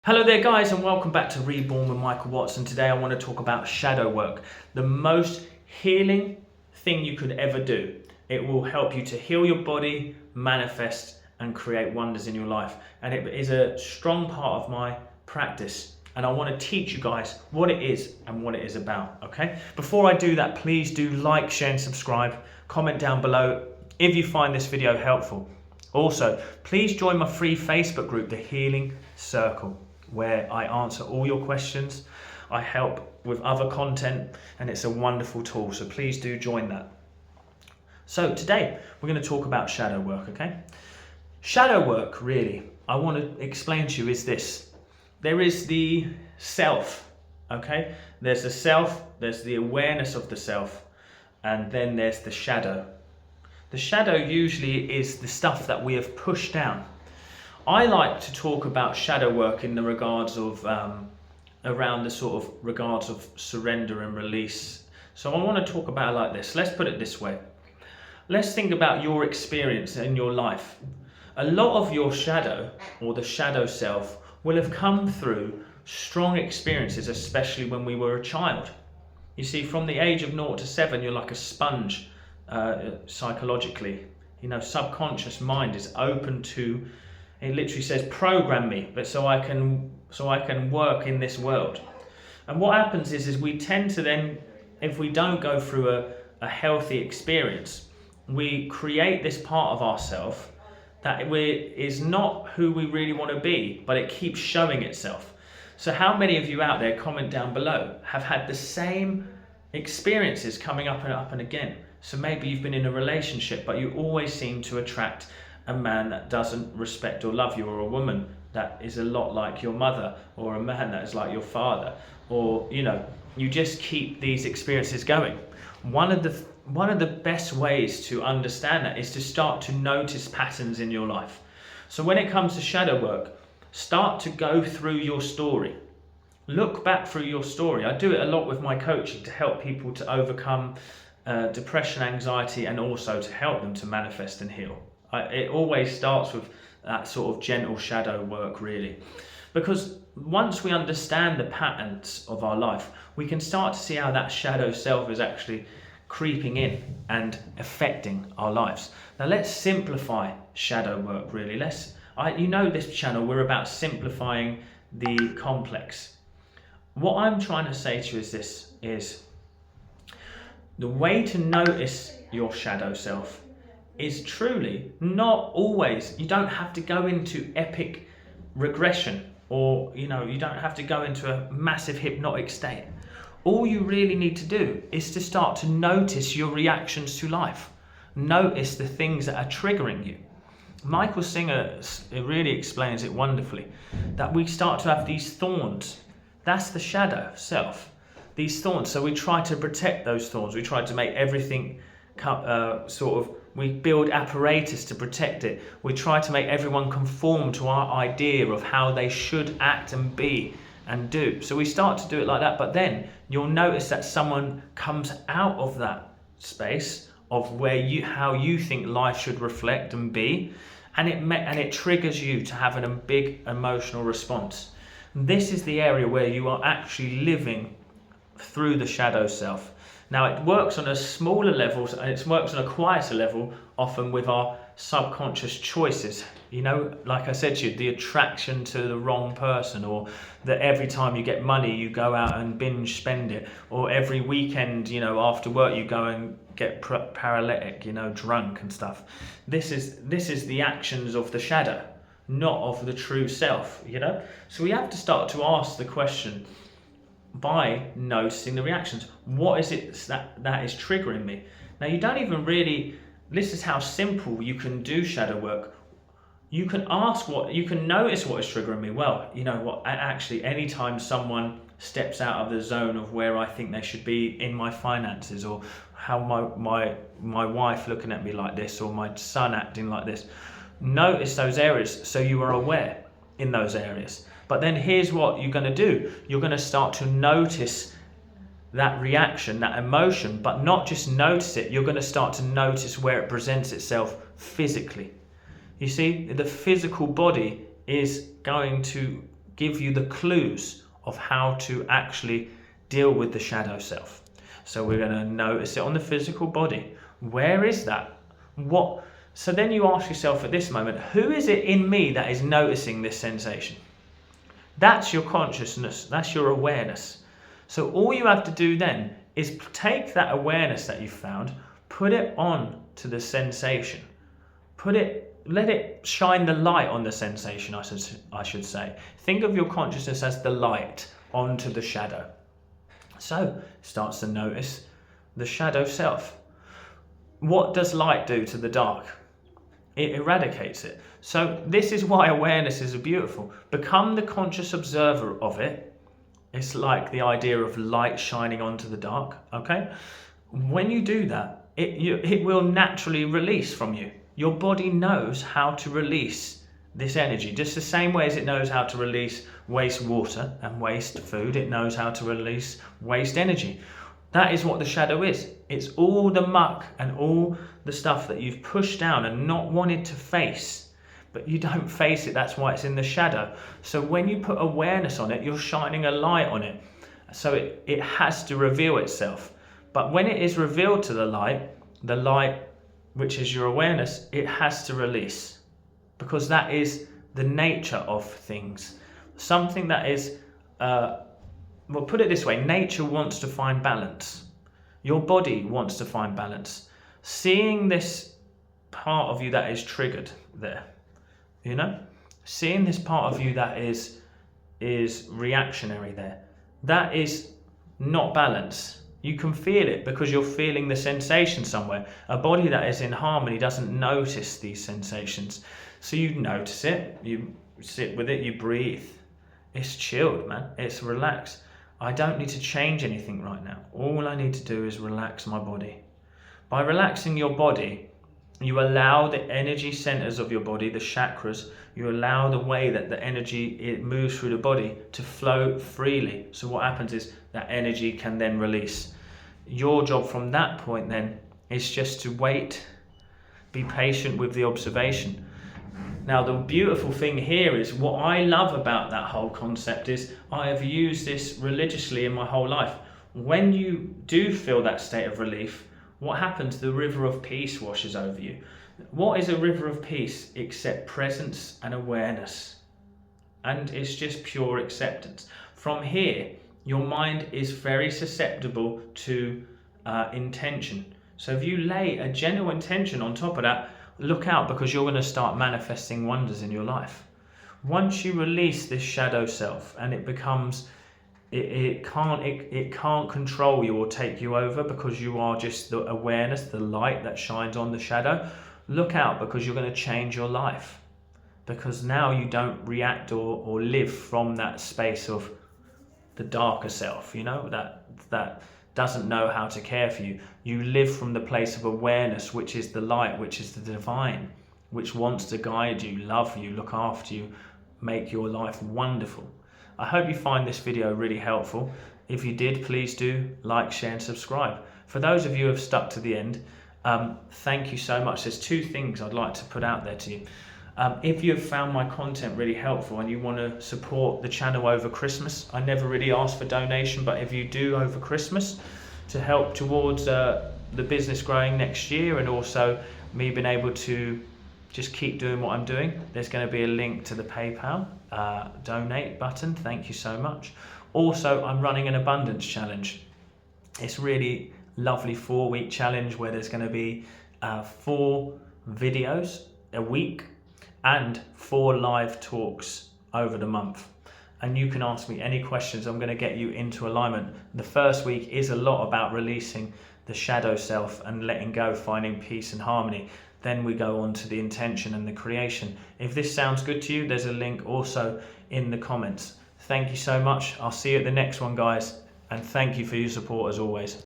Hello there guys, and welcome back to Reborn with Michael Watson. Today I want to talk about shadow work, the most healing thing you could ever do. It will help you to heal your body, manifest and create wonders in your life, and it is a strong part of my practice, and I want to teach you guys what it is and what it is about. Okay, before I do that, please do like, share and subscribe. Comment down below if you find this video helpful. Also, please join my free Facebook group, The Healing Circle, where I answer all your questions. I help with other content, and it's a wonderful tool, so please do join that. So today we're going to talk about shadow work, okay? Shadow work, really, I want to explain to you is this. There is the self, okay? There's the self, there's the awareness of the self, and then there's the shadow. The shadow usually is the stuff that we have pushed down. I like to talk about shadow work in the regards of, around the sort of regards of surrender and release. So I want to talk about it like this. Let's put it this way. Let's think about your experience in your life. A lot of your shadow, or the shadow self, will have come through strong experiences, especially when we were a child. You see, from the age of 0 to 7, you're like a sponge psychologically. You know, subconscious mind is open to, it literally says program me, but so I can work in this world. And what happens is we tend to then, if we don't go through a healthy experience, we create this part of ourselves that is not who we really want to be, but it keeps showing itself. So how many of you out there, comment down below, have had the same experiences coming up and again? So maybe you've been in a relationship, but you always seem to attract a man that doesn't respect or love you, or a woman that is a lot like your mother, or a man that is like your father, or you know, you just keep these experiences going. One of the best ways to understand that is to start to notice patterns in your life. So when it comes to shadow work, start to go through your story. Look back through your story. I do it a lot with my coaching to help people to overcome depression, anxiety, and also to help them to manifest and heal. It always starts with that sort of gentle shadow work, really, because once we understand the patterns of our life, we can start to see how that shadow self is actually creeping in and affecting our lives. Now let's simplify shadow work, really. You know, this channel, we're about simplifying the complex. What I'm trying to say to you is this, is the way to notice your shadow self is truly not always, you don't have to go into epic regression, or you know, you don't have to go into a massive hypnotic state. All you really need to do is to start to notice your reactions to life. Notice the things that are triggering you. Michael Singer really explains it wonderfully, that we start to have these thorns. That's the shadow self. These thorns, so we try to protect those thorns. We try to make everything we build apparatus to protect it. We try to make everyone conform to our idea of how they should act and be and do. So we start to do it like that, but then you'll notice that someone comes out of that space of how you think life should reflect and be, and it triggers you to have a big emotional response. This is the area where you are actually living through the shadow self. Now it works on a smaller level, and it works on a quieter level, often with our subconscious choices. You know, like I said to you, the attraction to the wrong person, or that every time you get money you go out and binge spend it, or every weekend, you know, after work you go and get paralytic, you know, drunk and stuff. This is the actions of the shadow, not of the true self, you know. So we have to start to ask the question, by noticing the reactions, what is it that is triggering me? Now you don't even really, this is how simple you can do shadow work. You can notice what is triggering me. Well, you know what, actually anytime someone steps out of the zone of where I think they should be in my finances, or how my wife looking at me like this, or my son acting like this, notice those areas so you are aware in those areas. But then here's what you're going to do. You're going to start to notice that reaction, that emotion, but not just notice it. You're going to start to notice where it presents itself physically. You see, the physical body is going to give you the clues of how to actually deal with the shadow self. So we're going to notice it on the physical body. Where is that? What? So then you ask yourself at this moment, who is it in me that is noticing this sensation? That's your consciousness, that's your awareness. So all you have to do then is take that awareness that you've found, put it on to the sensation. Let it shine the light on the sensation, I should say. Think of your consciousness as the light onto the shadow. So starts to notice the shadow self. What does light do to the dark? It eradicates it. So this is why awareness is beautiful. Become the conscious observer of it. It's like the idea of light shining onto the dark, okay? When you do that, it will naturally release from you. Your body knows how to release this energy, just the same way as it knows how to release waste water and waste food. It knows how to release waste energy. That is what the shadow is. It's all the muck and all the stuff that you've pushed down and not wanted to face, but you don't face it. That's why it's in the shadow. So when you put awareness on it, you're shining a light on it. So it has to reveal itself. But when it is revealed to the light, which is your awareness, it has to release, because that is the nature of things. Something that is, well, put it this way, nature wants to find balance. Your body wants to find balance. Seeing this part of you that is triggered there, you know, seeing this part of you that is reactionary there, that is not balance. You can feel it because you're feeling the sensation somewhere. A body that is in harmony doesn't notice these sensations. So you notice it, you sit with it, you breathe. It's chilled, man. It's relaxed. I don't need to change anything right now. All I need to do is relax my body. By relaxing your body, you allow the energy centers of your body, the chakras, you allow the way that the energy, it moves through the body to flow freely. So what happens is that energy can then release. Your job from that point then is just to wait, be patient with the observation. Now the beautiful thing here is, what I love about that whole concept is I have used this religiously in my whole life. When you do feel that state of relief, what happens? The river of peace washes over you. What is a river of peace except presence and awareness? And it's just pure acceptance. From here, your mind is very susceptible to intention. So if you lay a genuine intention on top of that, look out, because you're going to start manifesting wonders in your life. Once you release this shadow self and it becomes, it can't control you or take you over, because you are just the awareness, the light that shines on the shadow. Look out, because you're going to change your life, because now you don't react or live from that space of the darker self, you know, that doesn't know how to care for you. You live from the place of awareness, which is the light, which is the divine, which wants to guide you, love you, look after you, make your life wonderful. I hope you find this video really helpful. If you did, please do like, share and subscribe. For those of you who have stuck to the end, thank you so much. There's two things I'd like to put out there to you. If you have found my content really helpful and you want to support the channel over Christmas, I never really ask for donation, but if you do over Christmas to help towards the business growing next year, and also me being able to just keep doing what I'm doing, there's going to be a link to the PayPal donate button. Thank you so much. Also, I'm running an abundance challenge. It's really lovely 4-week challenge where there's going to be 4 videos a week and 4 live talks over the month. And you can ask me any questions. I'm going to get you into alignment. The first week is a lot about releasing the shadow self and letting go, finding peace and harmony. Then we go on to the intention and the creation. If this sounds good to you, there's a link also in the comments. Thank you so much. I'll see you at the next one, guys. And thank you for your support as always.